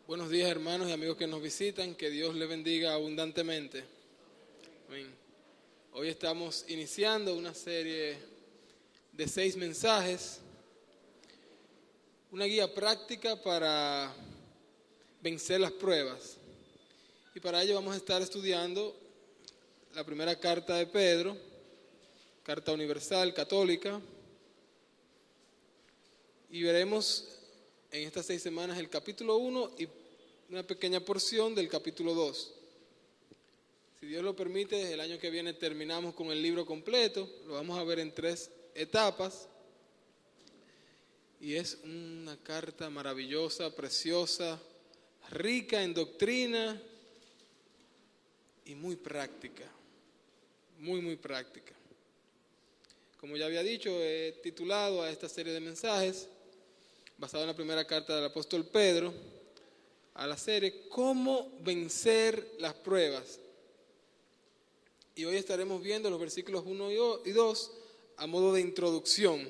Buenos días, hermanos y amigos que nos visitan, que Dios les bendiga abundantemente. Amén. Hoy estamos iniciando una serie de 6 mensajes, una guía práctica para vencer las pruebas. Y para ello vamos a estar estudiando la primera carta de Pedro, carta universal, católica, y veremos en estas 6 semanas el capítulo 1 y una pequeña porción del capítulo 2. Si Dios lo permite, el año que viene terminamos con el libro completo. Lo vamos a ver en 3 etapas. Y es una carta maravillosa, preciosa, rica en doctrina y muy práctica. Muy práctica. Como ya había dicho, he titulado a esta serie de mensajes, basado en la primera carta del apóstol Pedro, a la serie ¿Cómo vencer las pruebas? Y hoy estaremos viendo los versículos 1 y 2 a modo de introducción.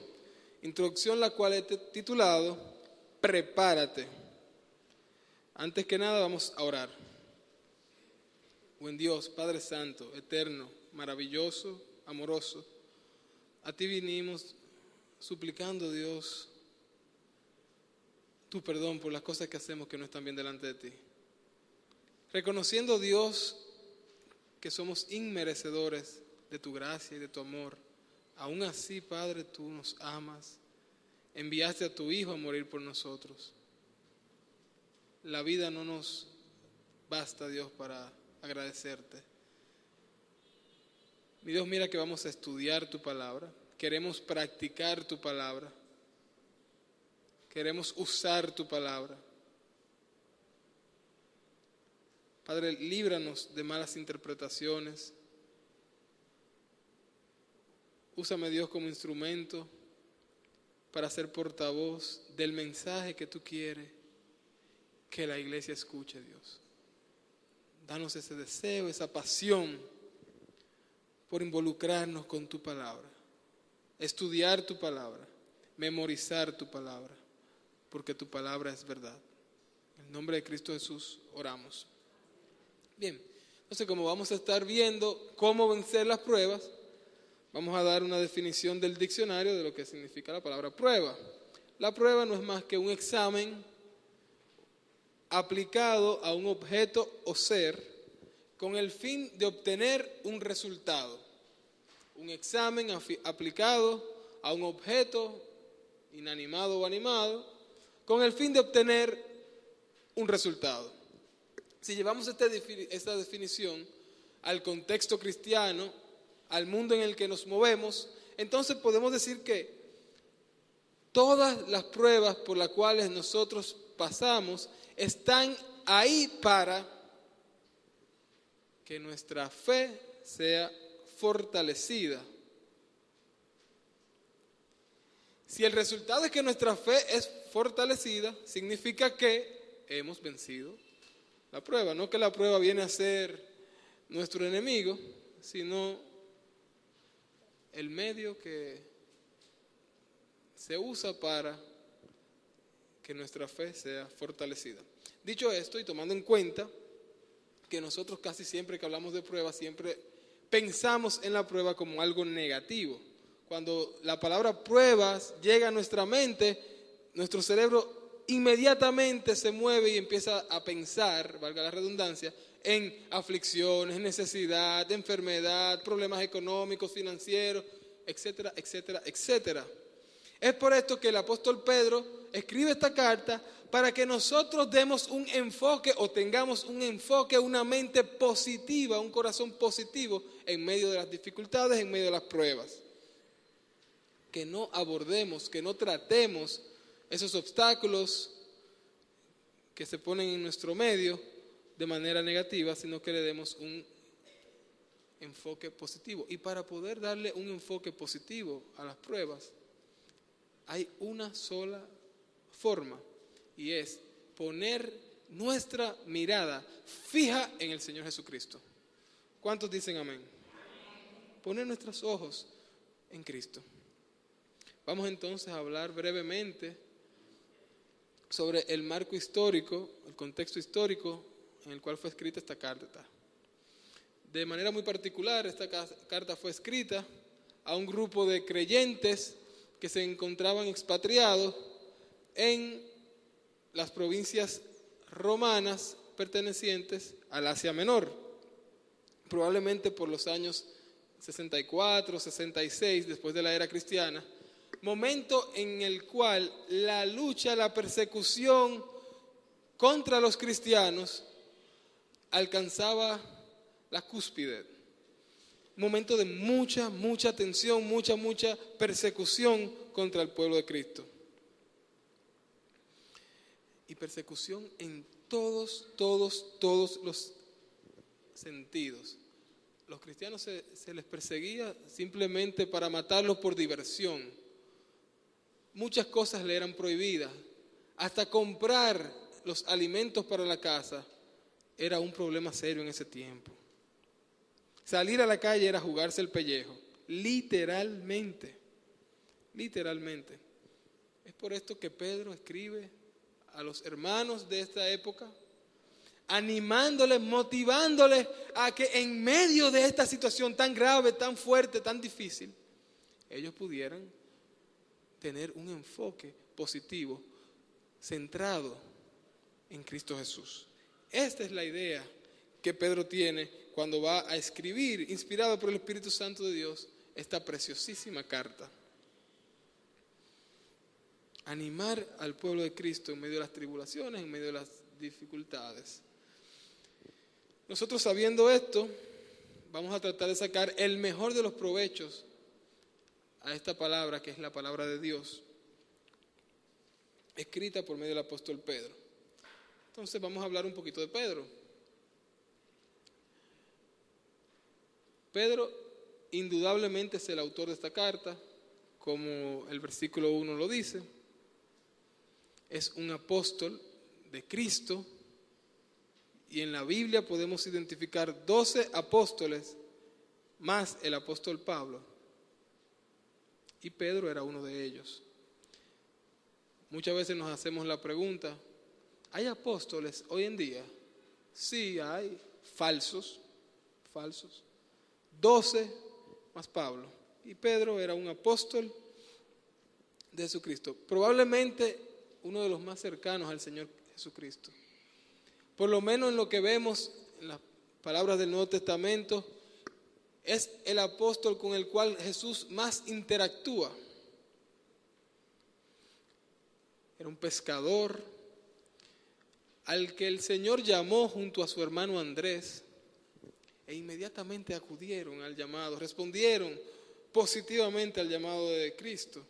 Introducción la cual he titulado Prepárate. Antes que nada vamos a orar. Buen Dios, Padre Santo, eterno, maravilloso, amoroso, a ti vinimos suplicando, Dios, tu perdón por las cosas que hacemos que no están bien delante de ti. Reconociendo, Dios, que somos inmerecedores de tu gracia y de tu amor. Aún así, Padre, tú nos amas. Enviaste a tu Hijo a morir por nosotros. La vida no nos basta, Dios, para agradecerte. Mi Dios, mira que vamos a estudiar tu palabra. Queremos practicar tu palabra. Queremos usar tu palabra. Padre, líbranos de malas interpretaciones. Úsame, Dios, como instrumento para ser portavoz del mensaje que tú quieres que la iglesia escuche, Dios. Danos ese deseo, esa pasión por involucrarnos con tu palabra, estudiar tu palabra, memorizar tu palabra, porque tu palabra es verdad. En el nombre de Cristo Jesús oramos. Bien, entonces como vamos a estar viendo cómo vencer las pruebas, vamos a dar una definición del diccionario de lo que significa la palabra prueba. La prueba no es más que un examen aplicado a un objeto o ser con el fin de obtener un resultado. Un examen aplicado a un objeto inanimado o animado con el fin de obtener un resultado. Si llevamos esta definición al contexto cristiano, al mundo en el que nos movemos, entonces podemos decir que todas las pruebas por las cuales nosotros pasamos están ahí para que nuestra fe sea fortalecida. Si el resultado es que nuestra fe es fortalecida, significa que hemos vencido la prueba. No que la prueba viene a ser nuestro enemigo, sino el medio que se usa para que nuestra fe sea fortalecida. Dicho esto y tomando en cuenta que nosotros casi siempre que hablamos de prueba, siempre pensamos en la prueba como algo negativo. Cuando la palabra pruebas llega a nuestra mente, nuestro cerebro inmediatamente se mueve y empieza a pensar, valga la redundancia, en aflicciones, necesidad, enfermedad, problemas económicos, financieros, etcétera, etcétera, etcétera. Es por esto que el apóstol Pedro escribe esta carta para que nosotros demos un enfoque o tengamos un enfoque, una mente positiva, un corazón positivo en medio de las dificultades, en medio de las pruebas. Que no abordemos, que no tratemos esos obstáculos que se ponen en nuestro medio de manera negativa, sino que le demos un enfoque positivo. Y para poder darle un enfoque positivo a las pruebas, hay una sola forma, y es poner nuestra mirada fija en el Señor Jesucristo. ¿Cuántos dicen amén? Poner nuestros ojos en Cristo. Vamos entonces a hablar brevemente sobre el marco histórico, el contexto histórico en el cual fue escrita esta carta. De manera muy particular, esta carta fue escrita a un grupo de creyentes que se encontraban expatriados en las provincias romanas pertenecientes al Asia Menor, probablemente por los años 64, 66, después de la era cristiana, momento en el cual la lucha, la persecución contra los cristianos alcanzaba la cúspide. Momento de mucha tensión, mucha persecución contra el pueblo de Cristo. Y persecución en todos los sentidos. Los cristianos se les perseguía simplemente para matarlos por diversión. Muchas cosas le eran prohibidas. Hasta comprar los alimentos para la casa era un problema serio en ese tiempo. Salir a la calle era jugarse el pellejo, literalmente. Es por esto que Pedro escribe a los hermanos de esta época, animándoles, motivándoles a que en medio de esta situación tan grave, tan fuerte, tan difícil, ellos pudieran tener un enfoque positivo, centrado en Cristo Jesús. Esta es la idea que Pedro tiene cuando va a escribir, inspirado por el Espíritu Santo de Dios, esta preciosísima carta. Animar al pueblo de Cristo en medio de las tribulaciones, en medio de las dificultades. Nosotros, sabiendo esto, vamos a tratar de sacar el mejor de los provechos a esta palabra, que es la palabra de Dios, escrita por medio del apóstol Pedro. Entonces vamos a hablar un poquito de Pedro. Pedro indudablemente es el autor de esta carta, como el versículo 1 lo dice. Es un apóstol de Cristo, y en la Biblia podemos identificar 12 apóstoles más el apóstol Pablo, y Pedro era uno de ellos. Muchas veces nos hacemos la pregunta: ¿hay apóstoles hoy en día? Sí, hay falsos. 12 más Pablo. Y Pedro era un apóstol de Jesucristo. Probablemente uno de los más cercanos al Señor Jesucristo. Por lo menos en lo que vemos en las palabras del Nuevo Testamento, es el apóstol con el cual Jesús más interactúa. Era un pescador al que el Señor llamó junto a su hermano Andrés, e inmediatamente acudieron al llamado, respondieron positivamente al llamado de Cristo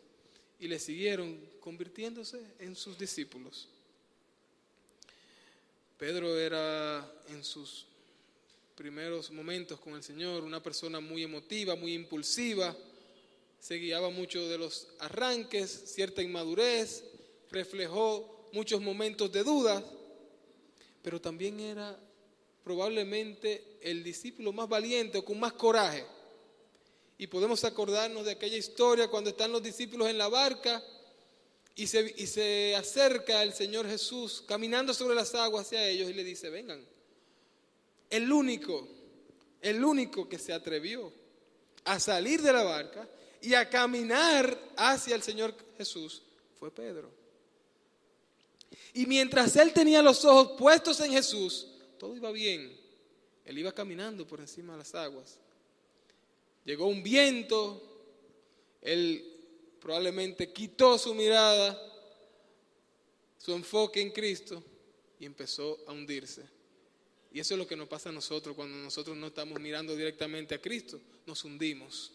y le siguieron, convirtiéndose en sus discípulos. Pedro era, en sus primeros momentos con el Señor, una persona muy emotiva, muy impulsiva, se guiaba mucho de los arranques, cierta inmadurez, reflejó muchos momentos de duda, pero también era probablemente el discípulo más valiente o con más coraje. Y podemos acordarnos de aquella historia cuando están los discípulos en la barca y se acerca el Señor Jesús caminando sobre las aguas hacia ellos y le dice: vengan. El único que se atrevió a salir de la barca y a caminar hacia el Señor Jesús fue Pedro. Y mientras él tenía los ojos puestos en Jesús, todo iba bien. Él iba caminando por encima de las aguas. Llegó un viento, él probablemente quitó su mirada, su enfoque en Cristo, y empezó a hundirse. Y eso es lo que nos pasa a nosotros cuando nosotros no estamos mirando directamente a Cristo. Nos hundimos.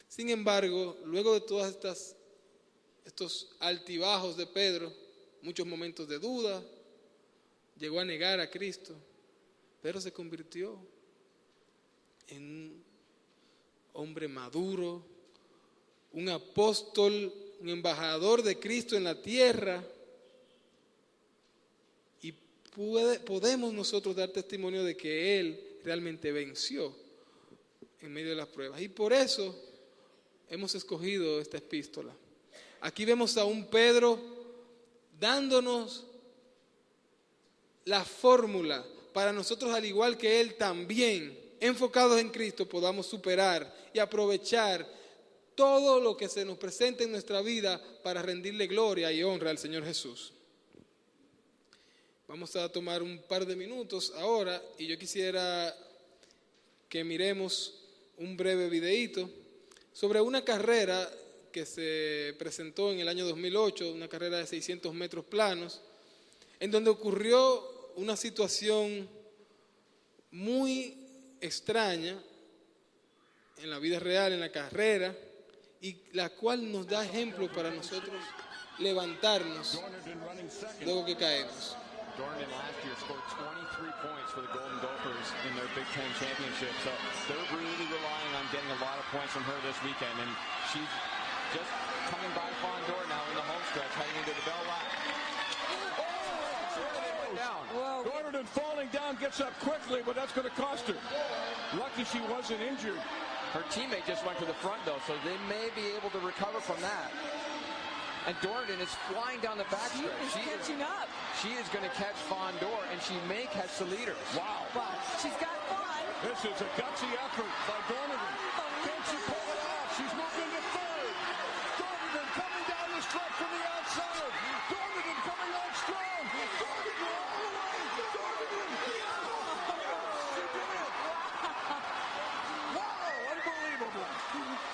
Sin embargo, luego de todas estos altibajos de Pedro, muchos momentos de duda, llegó a negar a Cristo. Pedro se convirtió en un hombre maduro, un apóstol, un embajador de Cristo en la tierra. Y podemos nosotros dar testimonio de que Él realmente venció en medio de las pruebas. Y por eso hemos escogido esta epístola. Aquí vemos a un Pedro dándonos la fórmula para nosotros, al igual que Él, también, enfocados en Cristo, podamos superar y aprovechar todo lo que se nos presente en nuestra vida para rendirle gloria y honra al Señor Jesús. Vamos a tomar un par de minutos ahora y yo quisiera que miremos un breve videíto sobre una carrera que se presentó en el año 2008, una carrera de 600 metros planos, en donde ocurrió una situación muy extraña en la vida real, en la carrera, y la cual nos da ejemplo para nosotros levantarnos luego que caemos. Dornan last year scored 23 points for the Golden Gophers in their Big Ten championship, so they're really relying on getting a lot of points from her this weekend, and she's just coming by Fawn Door now in the home stretch, heading into the bell lap. Dornan falling down, gets up quickly, but that's going to cost her. Lucky she wasn't injured. Her teammate just went to the front, though, so they may be able to recover from that. And Dornan is flying down the backstretch. She is catching up. She is going to catch Fawn Door, and she may catch the leaders. Wow. But she's got fun. This is a gutsy effort by Dornan. Can she pull it off? She's moving to third. Dornan coming down the stretch from the outside. Dornan coming out strong. Dornan all the way. Dornan. She did it. Wow, unbelievable.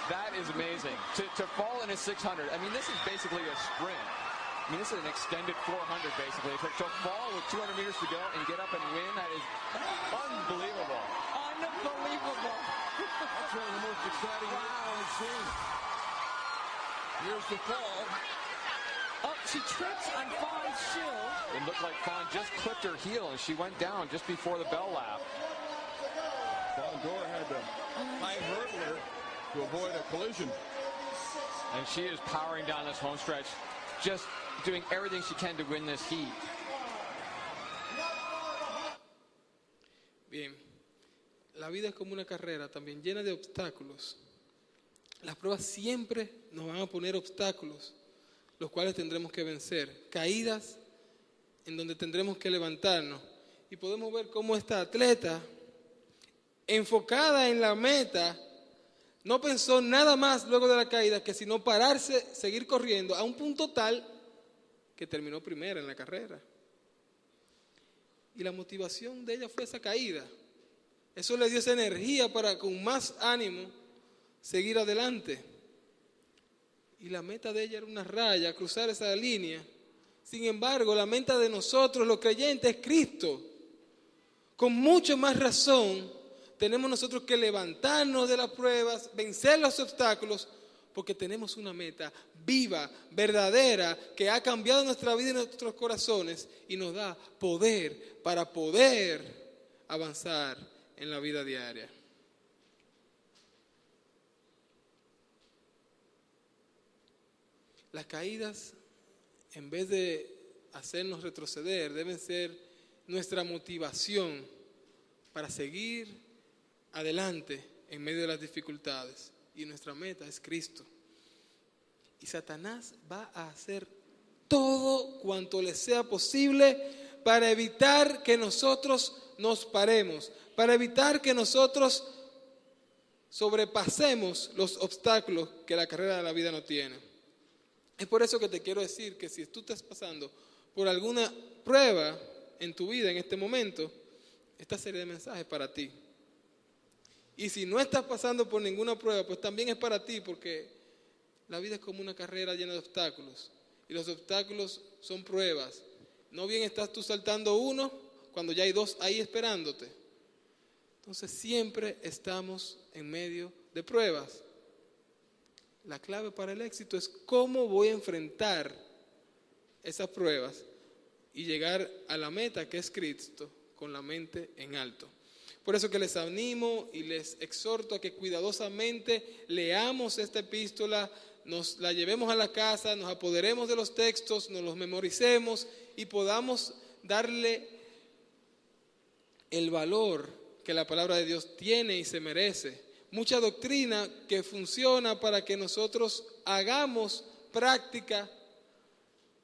That is amazing. To fall in a 600, I mean, this is basically a sprint. I mean, this is an extended 400, basically. To fall with 200 meters to go and get up and win, that is unbelievable. Unbelievable. That's one of the most exciting things I've seen. Here's the fall. Oh, she trips on Fawn's shoe. It looked like Fawn just clipped her heel, and she went down just before the bell lap. Fawn Door had to high hurdler to avoid a collision. And she is powering down this home stretch, just doing everything she can to win this heat. Bien, la vida es como una carrera también llena de obstáculos. Las pruebas siempre nos van a poner obstáculos, los cuales tendremos que vencer. Caídas en donde tendremos que levantarnos. Y podemos ver cómo esta atleta, enfocada en la meta, no pensó nada más luego de la caída que sino pararse, seguir corriendo a un punto tal que terminó primera en la carrera. Y la motivación de ella fue esa caída. Eso le dio esa energía para con más ánimo seguir adelante. Y la meta de ella era una raya, cruzar esa línea. Sin embargo, la meta de nosotros, los creyentes, es Cristo. Con mucho más razón, tenemos nosotros que levantarnos de las pruebas, vencer los obstáculos, porque tenemos una meta viva, verdadera, que ha cambiado nuestra vida y nuestros corazones y nos da poder para poder avanzar en la vida diaria. Las caídas, en vez de hacernos retroceder, deben ser nuestra motivación para seguir adelante en medio de las dificultades. Y nuestra meta es Cristo. Y Satanás va a hacer todo cuanto le sea posible para evitar que nosotros nos paremos, para evitar que nosotros sobrepasemos los obstáculos que la carrera de la vida no tiene. Es por eso que te quiero decir que si tú estás pasando por alguna prueba en tu vida en este momento, esta serie de mensajes es para ti. Y si no estás pasando por ninguna prueba, pues también es para ti, porque la vida es como una carrera llena de obstáculos. Y los obstáculos son pruebas. No bien estás tú saltando uno cuando ya hay dos ahí esperándote. Entonces siempre estamos en medio de pruebas. La clave para el éxito es cómo voy a enfrentar esas pruebas y llegar a la meta que es Cristo con la mente en alto. Por eso que les animo y les exhorto a que cuidadosamente leamos esta epístola, nos la llevemos a la casa, nos apoderemos de los textos, nos los memoricemos y podamos darle el valor que la palabra de Dios tiene y se merece. Mucha doctrina que funciona para que nosotros hagamos práctica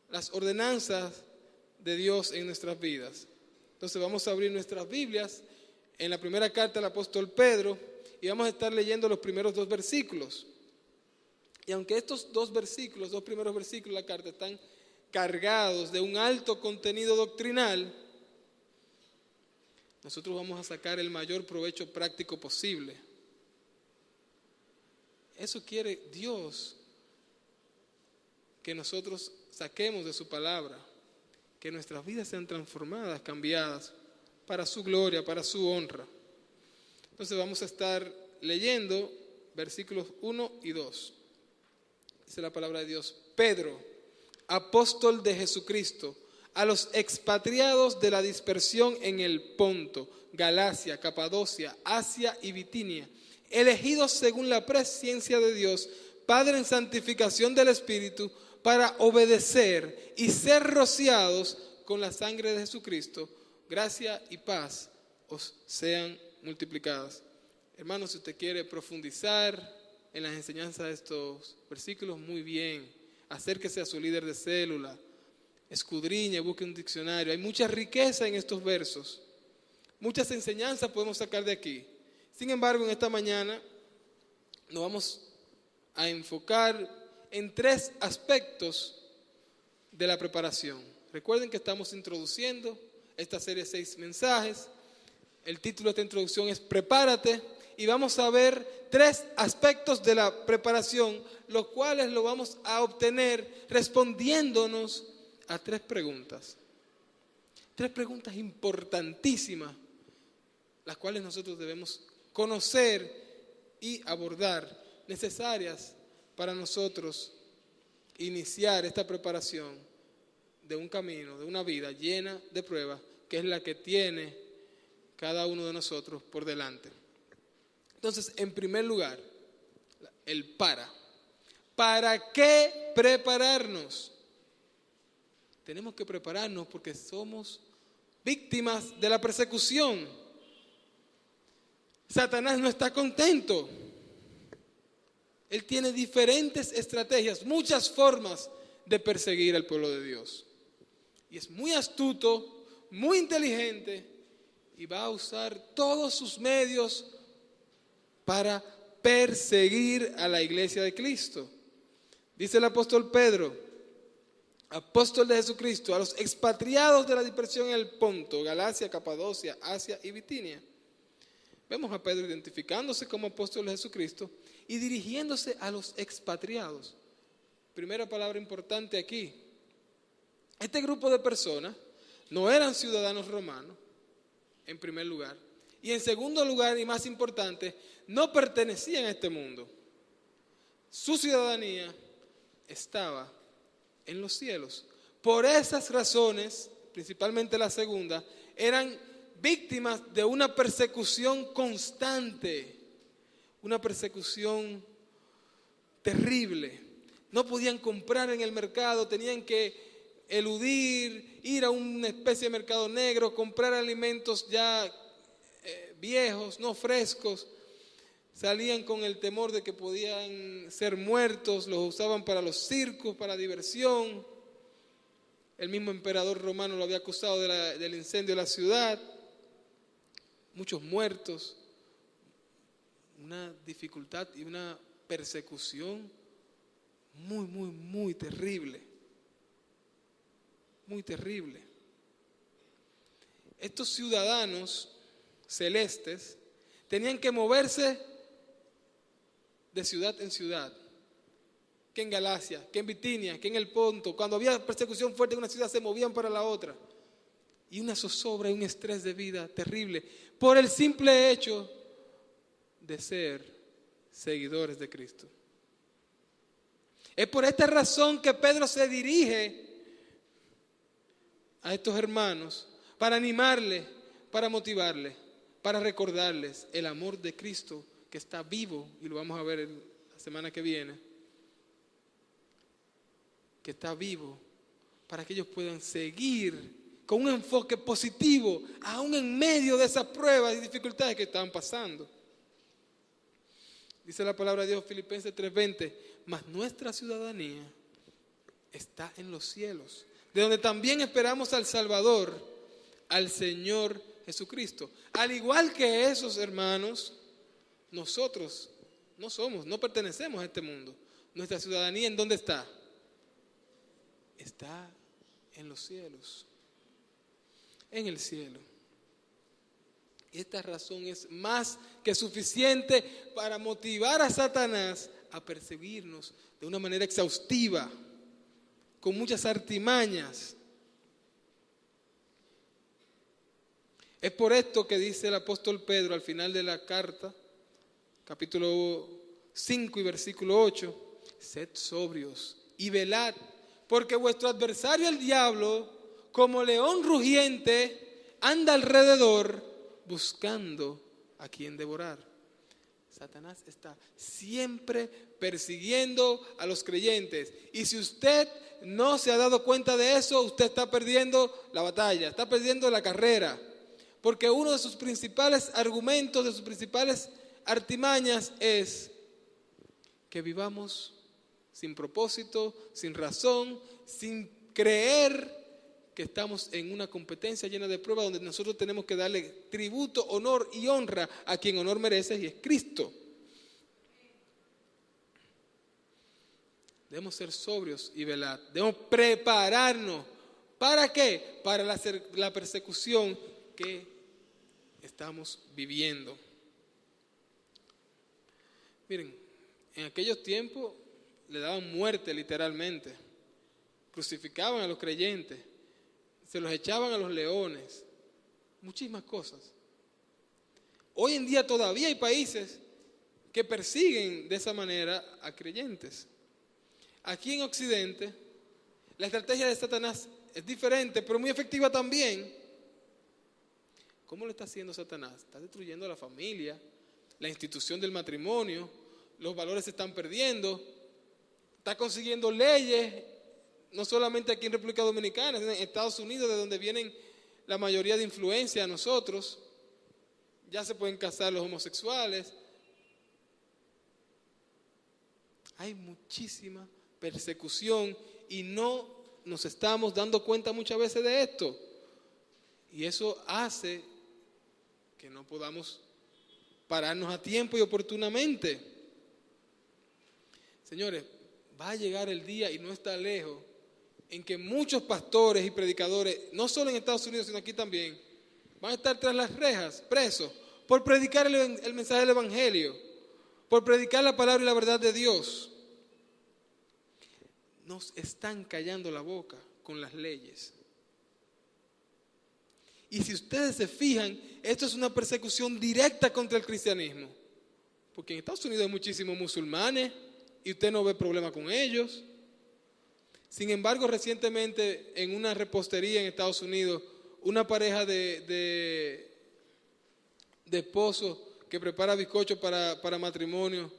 las ordenanzas de Dios en nuestras vidas. Entonces vamos a abrir nuestras Biblias en la primera carta del apóstol Pedro y vamos a estar leyendo los primeros 2 versículos. Y aunque estos 2 primeros versículos de la carta están cargados de un alto contenido doctrinal, nosotros vamos a sacar el mayor provecho práctico posible. Eso quiere Dios, que nosotros saquemos de su palabra, que nuestras vidas sean transformadas, cambiadas, para su gloria, para su honra. Entonces vamos a estar leyendo versículos 1 y 2. Dice la palabra de Dios: Pedro, apóstol de Jesucristo, a los expatriados de la dispersión en el Ponto, Galacia, Capadocia, Asia y Bitinia, elegidos según la presciencia de Dios, Padre en santificación del Espíritu, para obedecer y ser rociados con la sangre de Jesucristo, gracia y paz os sean multiplicadas. Hermanos, si usted quiere profundizar en las enseñanzas de estos versículos, muy bien. Acérquese a su líder de célula, escudriñe, busque un diccionario. Hay mucha riqueza en estos versos, muchas enseñanzas podemos sacar de aquí. Sin embargo, en esta mañana nos vamos a enfocar en 3 aspectos de la preparación. Recuerden que estamos introduciendo esta serie de 6 mensajes. El título de esta introducción es Prepárate, y vamos a ver 3 aspectos de la preparación, los cuales lo vamos a obtener respondiéndonos a 3 preguntas. 3 preguntas importantísimas, las cuales nosotros debemos conocer y abordar, necesarias para nosotros iniciar esta preparación de un camino, de una vida llena de pruebas, que es la que tiene cada uno de nosotros por delante. Entonces, en primer lugar, el para. ¿Para qué prepararnos? Tenemos que prepararnos porque somos víctimas de la persecución. Satanás no está contento. Él tiene diferentes estrategias, muchas formas de perseguir al pueblo de Dios. Y es muy astuto, muy inteligente, y va a usar todos sus medios para perseguir a la iglesia de Cristo. Dice el apóstol Pedro, apóstol de Jesucristo, a los expatriados de la dispersión en el Ponto, Galacia, Capadocia, Asia y Bitinia. Vemos a Pedro identificándose como apóstol de Jesucristo y dirigiéndose a los expatriados. Primera palabra importante aquí. Este grupo de personas no eran ciudadanos romanos, en primer lugar. Y en segundo lugar, y más importante, no pertenecían a este mundo. Su ciudadanía estaba en los cielos. Por esas razones, principalmente la segunda, eran víctimas de una persecución constante, una persecución terrible. No podían comprar en el mercado, tenían que eludir, ir a una especie de mercado negro, comprar alimentos ya viejos, no frescos. Salían con el temor de que podían ser muertos, los usaban para los circos, para diversión. El mismo emperador romano lo había acusado del incendio de la ciudad. Muchos muertos, una dificultad y una persecución muy, muy, muy terrible. Muy terrible. Estos ciudadanos celestes tenían que moverse de ciudad en ciudad, que en Galacia, que en Bitinia, que en el Ponto. Cuando había persecución fuerte en una ciudad se movían para la otra. Y una zozobra y un estrés de vida terrible por el simple hecho de ser seguidores de Cristo. Es por esta razón que Pedro se dirige a estos hermanos para animarles, para motivarles, para recordarles el amor de Cristo que está vivo, y lo vamos a ver la semana que viene, que está vivo para que ellos puedan seguir con un enfoque positivo, aún en medio de esas pruebas y dificultades que estaban pasando. Dice la palabra de Dios, Filipenses 3:20, mas nuestra ciudadanía está en los cielos, de donde también esperamos al Salvador, al Señor Jesucristo. Al igual que esos hermanos, nosotros no pertenecemos a este mundo. Nuestra ciudadanía, ¿en dónde está? Está en los cielos, en el cielo. Y esta razón es más que suficiente para motivar a Satanás a perseguirnos de una manera exhaustiva, con muchas artimañas. Es por esto que dice el apóstol Pedro al final de la carta, capítulo 5 y versículo 8, sed sobrios y velad, porque vuestro adversario el diablo, como león rugiente, anda alrededor buscando a quien devorar. Satanás está siempre persiguiendo a los creyentes. Y si usted no se ha dado cuenta de eso, usted está perdiendo la batalla, está perdiendo la carrera. Porque uno de sus principales argumentos, de sus principales artimañas es que vivamos sin propósito, sin razón, sin creer que estamos en una competencia llena de pruebas donde nosotros tenemos que darle tributo, honor y honra a quien honor merece, y es Cristo. Debemos ser sobrios y velar. Debemos prepararnos. ¿Para qué? Para la persecución que estamos viviendo. Miren, en aquellos tiempos le daban muerte literalmente. Crucificaban a los creyentes. Se los echaban a los leones. Muchísimas cosas. Hoy en día todavía hay países que persiguen de esa manera a creyentes. Aquí en Occidente, la estrategia de Satanás es diferente, pero muy efectiva también. ¿Cómo lo está haciendo Satanás? Está destruyendo a la familia, la institución del matrimonio, los valores se están perdiendo, está consiguiendo leyes, no solamente aquí en República Dominicana, sino en Estados Unidos, de donde vienen la mayoría de influencia a nosotros. Ya se pueden casar los homosexuales. Hay muchísima persecución y no nos estamos dando cuenta muchas veces de esto. Y eso hace que no podamos pararnos a tiempo y oportunamente. Señores, va a llegar el día, y no está lejos, en que muchos pastores y predicadores, no solo en Estados Unidos, sino aquí también, van a estar tras las rejas, presos, por predicar el mensaje del Evangelio, por predicar la palabra y la verdad de Dios. Nos están callando la boca con las leyes. Y si ustedes se fijan, esto es una persecución directa contra el cristianismo. Porque en Estados Unidos hay muchísimos musulmanes y usted no ve problema con ellos. Sin embargo, recientemente en una repostería en Estados Unidos, una pareja de esposos que prepara bizcochos para matrimonio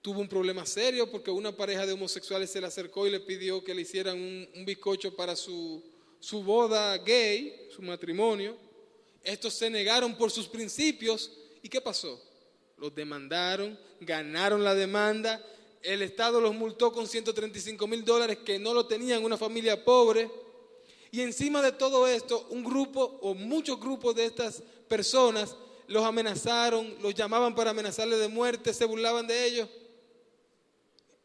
tuvo un problema serio porque una pareja de homosexuales se le acercó y le pidió que le hicieran un bizcocho para su boda gay, su matrimonio. Estos se negaron por sus principios. ¿Y qué pasó? Los demandaron, ganaron la demanda. El Estado los multó con $135,000 que no lo tenían una familia pobre. Y encima de todo esto, un grupo o muchos grupos de estas personas los amenazaron, los llamaban para amenazarles de muerte, se burlaban de ellos.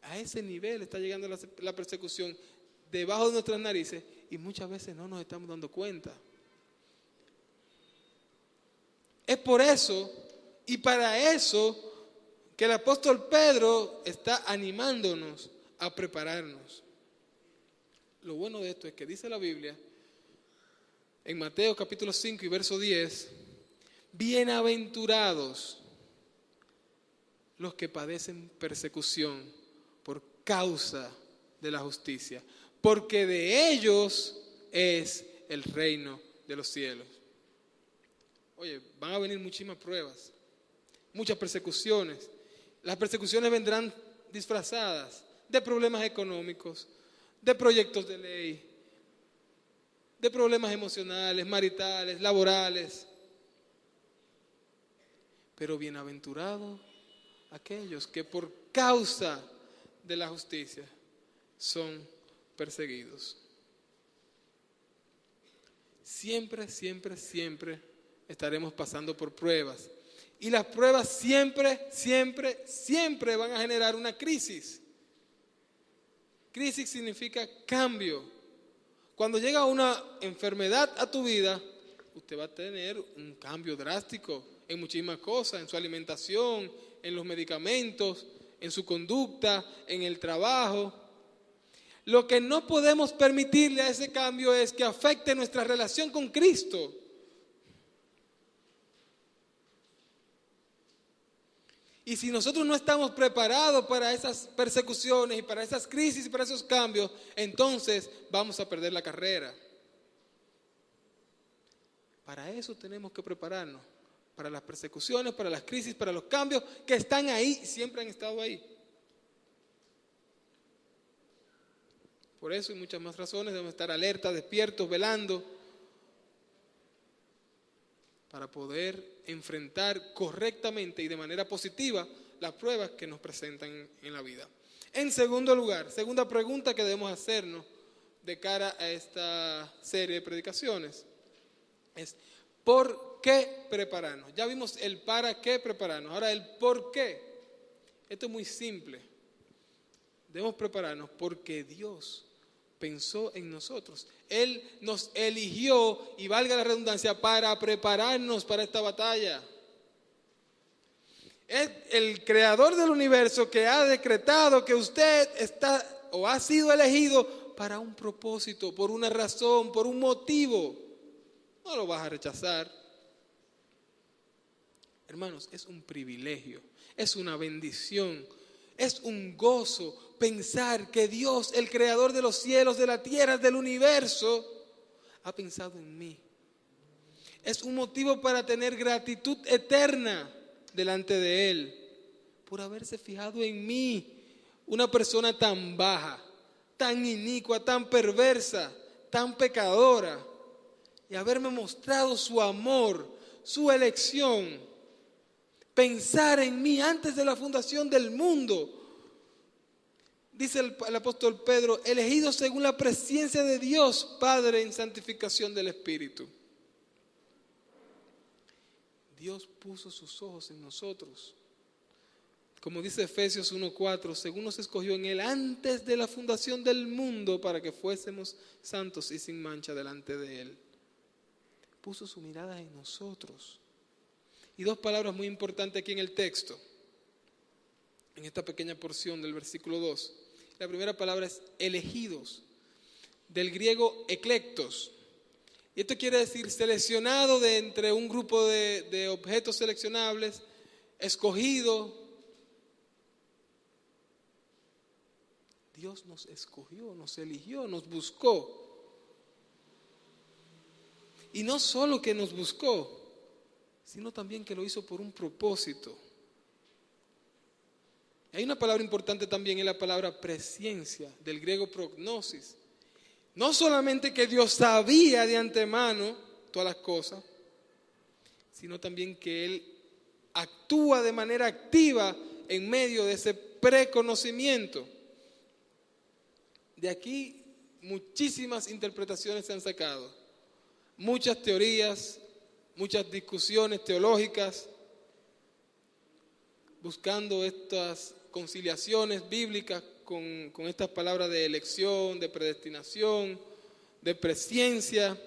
A ese nivel está llegando la persecución debajo de nuestras narices y muchas veces no nos estamos dando cuenta. Es por eso y para eso que el apóstol Pedro está animándonos a prepararnos. Lo bueno de esto es que dice la Biblia en Mateo capítulo 5 y verso 10, bienaventurados los que padecen persecución por causa de la justicia, porque de ellos es el reino de los cielos. Oye, van a venir muchísimas pruebas, muchas persecuciones. Las persecuciones vendrán disfrazadas de problemas económicos, de proyectos de ley, de problemas emocionales, maritales, laborales. Pero bienaventurados aquellos que por causa de la justicia son perseguidos. siempre estaremos pasando por pruebas. Y las pruebas siempre van a generar una crisis. Crisis significa cambio. Cuando llega una enfermedad a tu vida, usted va a tener un cambio drástico en muchísimas cosas, en su alimentación, en los medicamentos, en su conducta, en el trabajo. Lo que no podemos permitirle a ese cambio es que afecte nuestra relación con Cristo. Y si nosotros no estamos preparados para esas persecuciones y para esas crisis y para esos cambios, entonces vamos a perder la carrera. Para eso tenemos que prepararnos, para las persecuciones, para las crisis, para los cambios que están ahí, siempre han estado ahí. Por eso y muchas más razones debemos estar alertas, despiertos, velando, para poder enfrentar correctamente y de manera positiva las pruebas que nos presentan en la vida. En segundo lugar, segunda pregunta que debemos hacernos de cara a esta serie de predicaciones es: ¿por qué prepararnos? Ya vimos el para qué prepararnos, ahora el por qué. Esto es muy simple. Debemos prepararnos porque Dios pensó en nosotros. Él nos eligió, y valga la redundancia, para prepararnos para esta batalla. Es el creador del universo que ha decretado que usted está o ha sido elegido para un propósito, por una razón, por un motivo. No lo vas a rechazar. Hermanos, es un privilegio, es una bendición, es un gozo pensar que Dios, el creador de los cielos, de la tierra, del universo, ha pensado en mí. Es un motivo para tener gratitud eterna delante de Él por haberse fijado en mí, una persona tan baja, tan inicua, tan perversa, tan pecadora, y haberme mostrado su amor, su elección. Pensar en mí antes de la fundación del mundo. Dice el apóstol Pedro, elegidos según la presciencia de Dios Padre en santificación del Espíritu. Dios puso sus ojos en nosotros. Como dice Efesios 1:4, según nos escogió en Él antes de la fundación del mundo para que fuésemos santos y sin mancha delante de Él. Puso su mirada en nosotros. Y dos palabras muy importantes aquí en el texto, en esta pequeña porción del versículo 2. La primera palabra es elegidos, del griego eclectos. Y esto quiere decir seleccionado de entre un grupo de objetos seleccionables, escogido. Dios nos escogió, nos eligió, nos buscó. Y no solo que nos buscó, sino también que lo hizo por un propósito. Hay una palabra importante también, es la palabra presciencia, del griego prognosis. No solamente que Dios sabía de antemano todas las cosas, sino también que Él actúa de manera activa en medio de ese preconocimiento. De aquí muchísimas interpretaciones se han sacado, muchas teorías, muchas discusiones teológicas, buscando estas conciliaciones bíblicas con estas palabras de elección, de predestinación, de presciencia.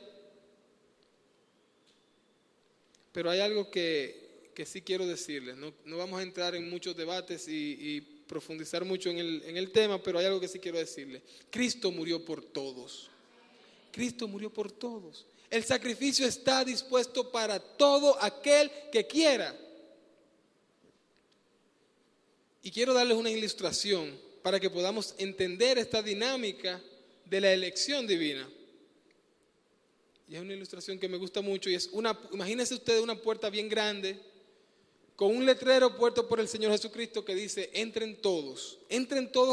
Pero hay algo que sí quiero decirles. No vamos a entrar en muchos debates y profundizar mucho en el tema, pero hay algo que sí quiero decirles. Cristo murió por todos. Cristo murió por todos. El sacrificio está dispuesto para todo aquel que quiera. Y quiero darles una ilustración para que podamos entender esta dinámica de la elección divina. Y es una ilustración que me gusta mucho y es imagínense ustedes una puerta bien grande con un letrero puesto por el Señor Jesucristo que dice: entren todos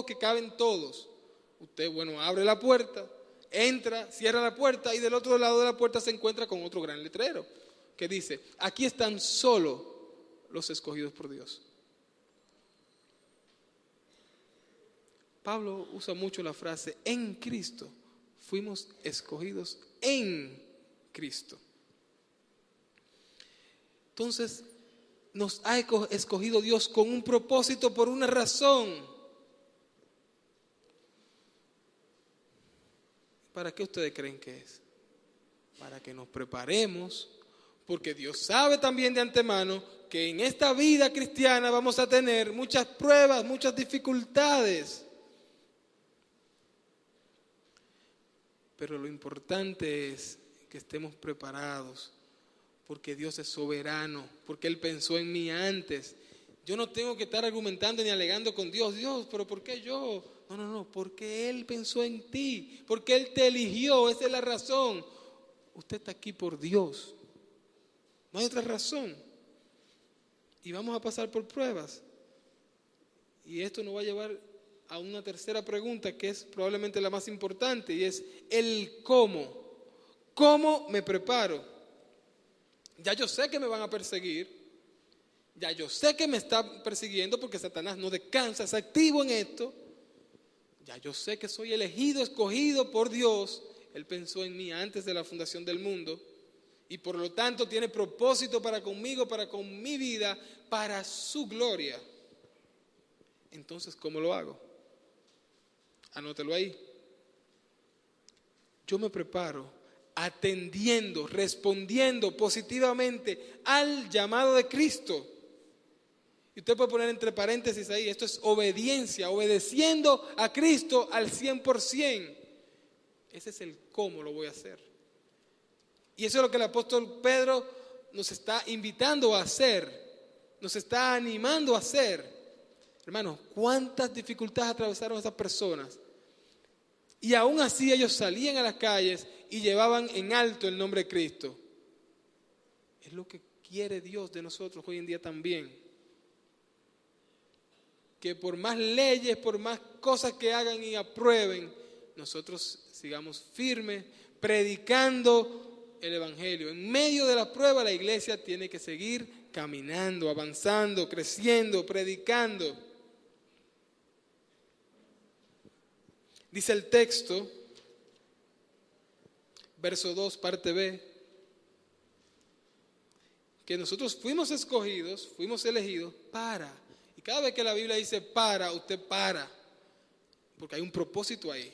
que caben todos. Usted, abre la puerta, entra, cierra la puerta y del otro lado de la puerta se encuentra con otro gran letrero que dice: aquí están solo los escogidos por Dios. Pablo usa mucho la frase en Cristo. Fuimos escogidos en Cristo. Entonces, nos ha escogido Dios con un propósito, por una razón. ¿Para qué ustedes creen que es? Para que nos preparemos, porque Dios sabe también de antemano que en esta vida cristiana vamos a tener muchas pruebas, muchas dificultades. Pero lo importante es que estemos preparados, porque Dios es soberano, porque Él pensó en mí antes. Yo no tengo que estar argumentando ni alegando con Dios. Dios, ¿pero por qué yo? No, porque Él pensó en ti, porque Él te eligió, esa es la razón. Usted está aquí por Dios, no hay otra razón. Y vamos a pasar por pruebas. Y esto nos va a llevar a una tercera pregunta, que es probablemente la más importante, y es el cómo. ¿Cómo me preparo? Ya yo sé que me van a perseguir, ya yo sé que me están persiguiendo porque Satanás no descansa, es activo en esto. Ya yo sé que soy elegido, escogido por Dios. Él pensó en mí antes de la fundación del mundo y por lo tanto tiene propósito para conmigo, para con mi vida, para su gloria. Entonces, ¿cómo lo hago? Anótelo ahí. Yo me preparo atendiendo, respondiendo positivamente al llamado de Cristo. Y usted puede poner entre paréntesis ahí, esto es obediencia, obedeciendo a Cristo al 100%. Ese es el cómo lo voy a hacer. Y eso es lo que el apóstol Pedro nos está invitando a hacer, nos está animando a hacer. Hermanos, ¿cuántas dificultades atravesaron esas personas? Y aún así ellos salían a las calles y llevaban en alto el nombre de Cristo. Es lo que quiere Dios de nosotros hoy en día también. Que por más leyes, por más cosas que hagan y aprueben, nosotros sigamos firmes, predicando el Evangelio. En medio de la prueba, la iglesia tiene que seguir caminando, avanzando, creciendo, predicando. Dice el texto, verso 2, parte B, que nosotros fuimos escogidos, fuimos elegidos para. Y cada vez que la Biblia dice para, usted para, porque hay un propósito ahí.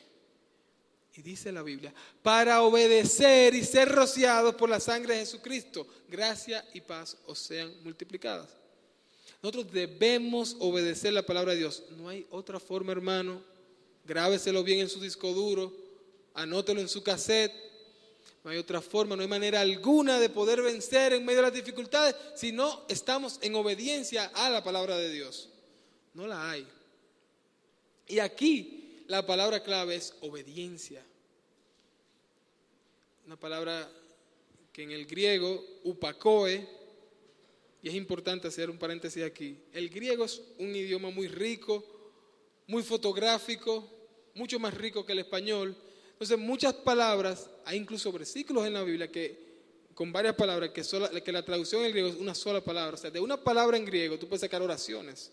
Y dice la Biblia, para obedecer y ser rociados por la sangre de Jesucristo, gracia y paz os sean multiplicadas. Nosotros debemos obedecer la palabra de Dios. No hay otra forma, hermano. Grábeselo bien en su disco duro, anótelo en su cassette. No hay otra forma, no hay manera alguna de poder vencer en medio de las dificultades si no estamos en obediencia a la palabra de Dios. No la hay. Y aquí la palabra clave es obediencia. Una palabra que en el griego, upakoe, y es importante hacer un paréntesis aquí. El griego es un idioma muy rico, muy fotográfico, mucho más rico que el español. Entonces muchas palabras, hay incluso versículos en la Biblia que con varias palabras que la traducción en griego es una sola palabra. O sea, de una palabra en griego tú puedes sacar oraciones.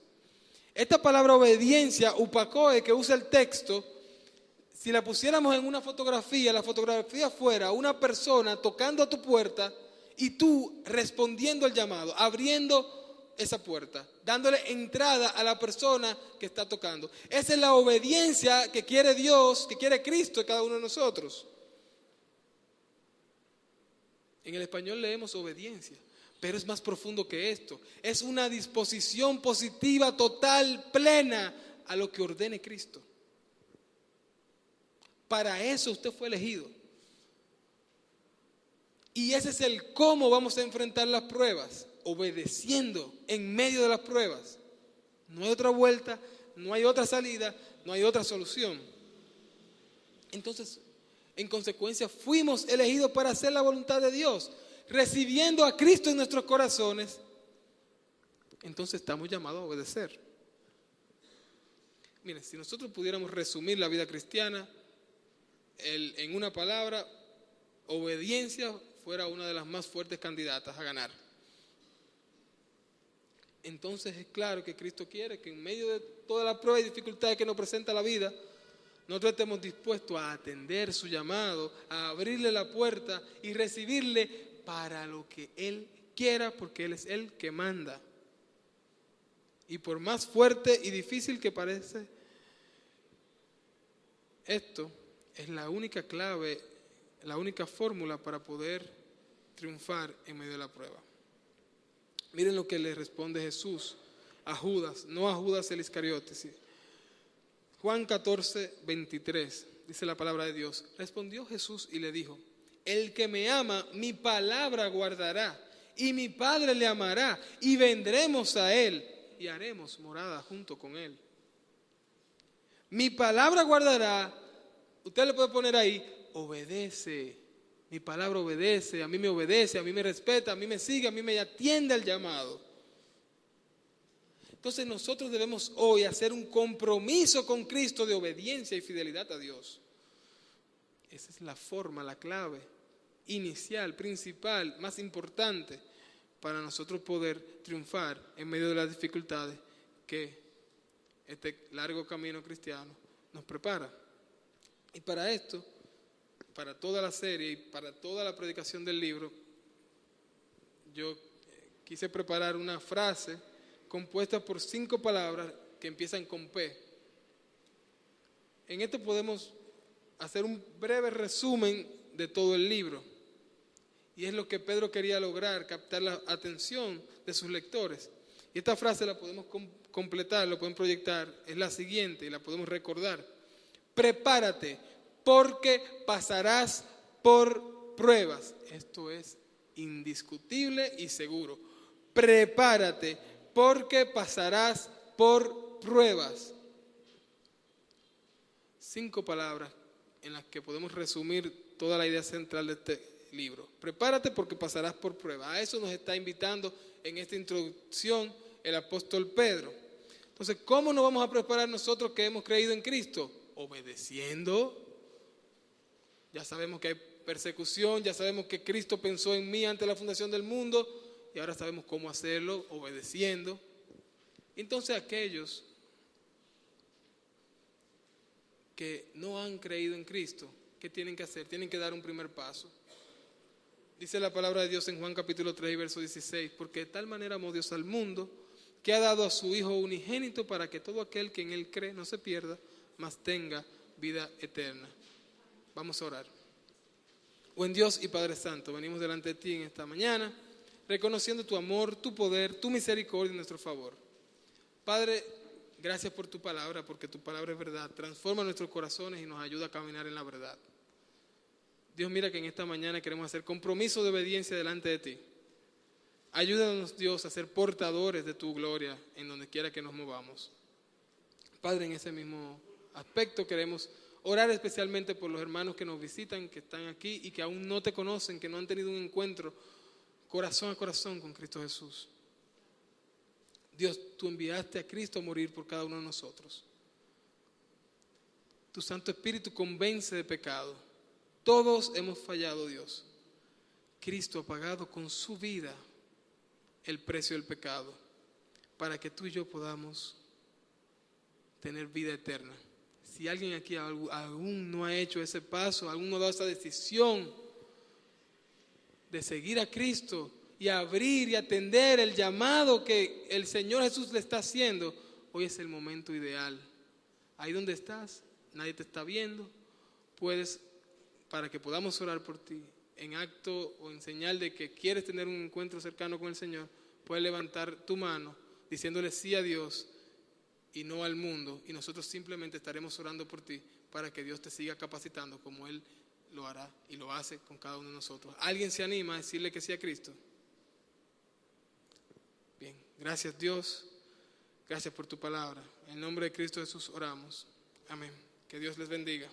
Esta palabra obediencia, upakoe, que usa el texto, si la pusiéramos en una fotografía, la fotografía fuera una persona tocando a tu puerta y tú respondiendo al llamado, abriendo esa puerta, dándole entrada a la persona que está tocando. Esa es la obediencia que quiere Dios, que quiere Cristo en cada uno de nosotros. En el español leemos obediencia, pero es más profundo que esto. Es una disposición positiva, total, plena a lo que ordene Cristo. Para eso usted fue elegido. Y ese es el cómo vamos a enfrentar las pruebas. Obedeciendo en medio de las pruebas. No hay otra vuelta, no hay otra salida, no hay otra solución. Entonces, en consecuencia, fuimos elegidos para hacer la voluntad de Dios, recibiendo a Cristo en nuestros corazones. Entonces estamos llamados a obedecer. Miren, si nosotros pudiéramos resumir la vida cristiana en una palabra, obediencia fuera una de las más fuertes candidatas a ganar. Entonces es claro que Cristo quiere que en medio de toda la prueba y dificultades que nos presenta la vida, nosotros estemos dispuestos a atender su llamado, a abrirle la puerta y recibirle para lo que Él quiera, porque Él es el que manda. Y por más fuerte y difícil que parece, esto es la única clave, la única fórmula para poder triunfar en medio de la prueba. Miren lo que le responde Jesús a Judas, no a Judas el Iscariote. ¿Sí? Juan 14, 23, dice la palabra de Dios. Respondió Jesús y le dijo: el que me ama, mi palabra guardará, y mi Padre le amará, y vendremos a él, y haremos morada junto con él. Mi palabra guardará, usted le puede poner ahí, obedece. Mi palabra obedece, a mí me respeta, a mí me sigue, a mí me atiende al llamado. Entonces nosotros debemos hoy hacer un compromiso con Cristo de obediencia y fidelidad a Dios. Esa es la forma, la clave inicial, principal, más importante para nosotros poder triunfar en medio de las dificultades que este largo camino cristiano nos prepara. Y para esto, para toda la serie y para toda la predicación del libro, yo quise preparar una frase compuesta por 5 palabras que empiezan con P. En esto podemos hacer un breve resumen de todo el libro. Y es lo que Pedro quería lograr, captar la atención de sus lectores. Y esta frase la podemos completar, la podemos proyectar, es la siguiente y la podemos recordar. Prepárate, porque pasarás por pruebas. Esto es indiscutible y seguro. Prepárate, porque pasarás por pruebas. 5 palabras en las que podemos resumir toda la idea central de este libro. Prepárate porque pasarás por pruebas. A eso nos está invitando en esta introducción el apóstol Pedro. Entonces, ¿cómo nos vamos a preparar nosotros que hemos creído en Cristo? Obedeciendo. Ya sabemos que hay persecución, ya sabemos que Cristo pensó en mí antes de la fundación del mundo y ahora sabemos cómo hacerlo, obedeciendo. Entonces, aquellos que no han creído en Cristo, ¿qué tienen que hacer? Tienen que dar un primer paso. Dice la palabra de Dios en Juan capítulo 3, verso 16, porque de tal manera amó Dios al mundo, que ha dado a su Hijo unigénito para que todo aquel que en Él cree no se pierda, mas tenga vida eterna. Vamos a orar. Buen Dios y Padre Santo, venimos delante de ti en esta mañana, reconociendo tu amor, tu poder, tu misericordia en nuestro favor. Padre, gracias por tu palabra, porque tu palabra es verdad, transforma nuestros corazones y nos ayuda a caminar en la verdad. Dios, mira que en esta mañana queremos hacer compromiso de obediencia delante de ti. Ayúdanos, Dios, a ser portadores de tu gloria en donde quiera que nos movamos. Padre, en ese mismo aspecto queremos orar especialmente por los hermanos que nos visitan, que están aquí y que aún no te conocen, que no han tenido un encuentro corazón a corazón con Cristo Jesús. Dios, tú enviaste a Cristo a morir por cada uno de nosotros. Tu Santo Espíritu convence de pecado. Todos hemos fallado, Dios. Cristo ha pagado con su vida el precio del pecado para que tú y yo podamos tener vida eterna. Si alguien aquí aún no ha hecho ese paso, aún no ha dado esa decisión de seguir a Cristo y abrir y atender el llamado que el Señor Jesús le está haciendo, hoy es el momento ideal. Ahí donde estás, nadie te está viendo, puedes, para que podamos orar por ti, en acto o en señal de que quieres tener un encuentro cercano con el Señor, puedes levantar tu mano diciéndole sí a Dios y no al mundo, y nosotros simplemente estaremos orando por ti para que Dios te siga capacitando como Él lo hará y lo hace con cada uno de nosotros. ¿Alguien se anima a decirle que sí a Cristo? Bien, gracias Dios, gracias por tu palabra. En el nombre de Cristo Jesús oramos. Amén. Que Dios les bendiga.